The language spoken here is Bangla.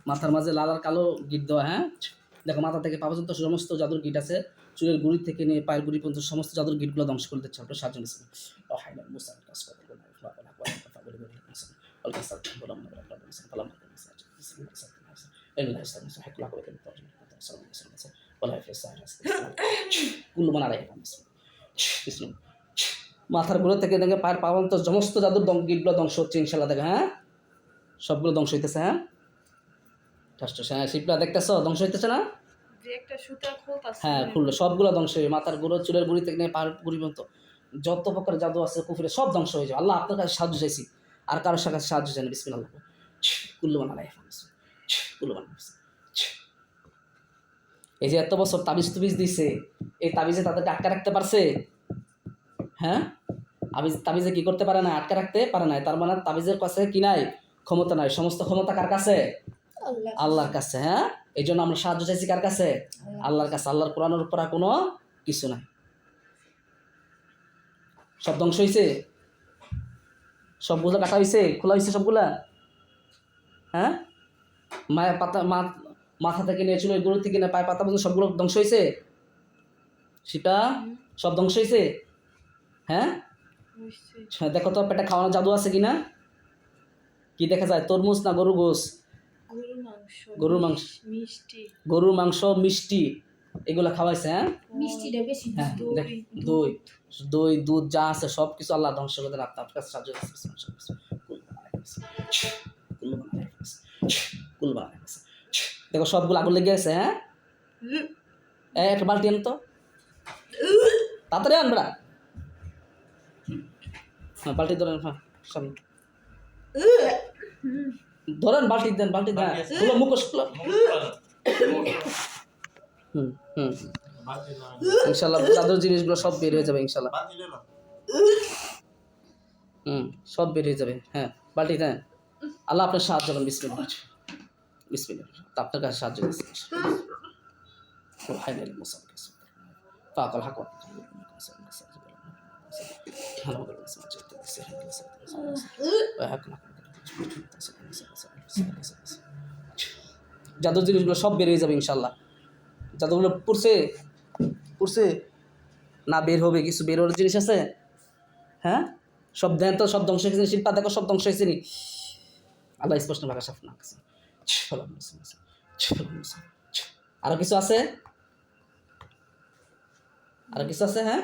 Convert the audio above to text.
মাথার মাঝে লাল আর কালো গিট দেওয়া, হ্যাঁ। দেখো মাথা থেকে পা পর্যন্ত সমস্ত জাদুর গিট আছে, চুলের গুড়ি থেকে নিয়ে পায়ের গুড়ি পর্যন্ত সমস্ত জাদুর গিটগুলো ধ্বংস করে দিচ্ছে আপনার সাহায্য নিচ্ছে। মাথার গুলো থেকে দেখে পায়ের পা পর্যন্ত সমস্ত জাদুর গিটগুলো ধ্বংস হচ্ছে ইনশাল্লাহ। দেখো হ্যাঁ, সবগুলো ধ্বংস হইতেছে। হ্যাঁ হ্যাঁ, শিপটা দেখতেছ ধ্বংস হইতেছে না? হ্যাঁ খুললো, সবগুলো ধ্বংস হয়ে মাথার গুঁড়ো চুলের গুঁড়ি থেকে নিয়ে পায়ের গুঁড়ি পর্যন্ত যত প্রকার জাদু আছে কুফুরে সব ধ্বংস হয়ে যাবে। আল্লাহ আপনার কাছে সাহায্য চাইছি, আর কারোর কাছে সাহায্য চাই না। বিসমিল্লাহ কুল্লু বানালাই কুল্লু বানা। এই যে এত বছর তাবিজ তুবিজ দিছে, এই তাবিজে তাদেরকে আটকে রাখতে পারছে? হ্যাঁ, তাবিজে কি করতে পারে না? আটকে রাখতে পারে না। তার মানে তাবিজের কাছে কি নাই? ক্ষমতা নাই। সমস্ত ক্ষমতা কার কাছে? আল্লাহর কাছে। হ্যাঁ, এই জন্য আমরা সাহায্য চাইছি কার কাছে? আল্লাহর কাছে। আল্লাহর কোরআনের উপর কোনো কিছু নাই। সব ধ্বংস হয়েছে, সবগুলো কাটা হয়েছে, খোলা হয়েছে সবগুলা। হ্যাঁ, মায়ের পাতা মাথা থেকে নিয়ে চুলের গুঁড়ো থেকে নিয়ে পায়ের পাতা পর্যন্ত সবগুলো ধ্বংস হয়েছে। সেটা সব ধ্বংস হয়েছে। হ্যাঁ, দেখো তো পেটে খাওয়ানো জাদু আছে কিনা। কি দেখা যায়? তরমুজ না গরুর গোস? গরুর মাংস, গরুর মাংস, মিষ্টি, এগুলা খাওয়াইছে। হ্যাঁ, মিষ্টিটা বেশি। হ্যাঁ, দই, দই, দুধ যা আছে সব কিছু আল্লাহ ধ্বংস করে দেন। আপনার কাছে সাহায্য দেখো সবগুলো আগুন লেগে গেছে। হ্যাঁ, একটা বালতি আন তো, তাড়াতাড়ি আনবা। হ্যাঁ, বালতি ধরেন। হ্যাঁ, সামনে ধরেন, বালতি দেন, বালতি দেন। খুলো মুখোশ খুলো। ইনশাল্লাহ জাদুর জিনিসগুলো সব বের হয়ে যাবে ইনশাল্লাহ। সব বের হয়ে যাবে। হ্যাঁ, বালতি দেন। আল্লাহ আপনার সাহায্য করেন। বিসমিল্লাহ বিসমিল্লাহ। আপনার কাছে সাহায্য করছি। জাদুর জিনিসগুলো সব বের হয়ে যাবে ইনশাল্লাহ। জাদুগুলো পড়ছে না, বের হবে কিছু। বের হওয়ার জিনিস আছে। হ্যাঁ, সব দেন তো, সব ধ্বংস হয়েছে। শিল্পা দেখো সব ধ্বংস হয়েছে নি। আল্লাহ স্পষ্ট ভাবে সাফ না। আরো কিছু আছে, আরো কিছু আছে। হ্যাঁ,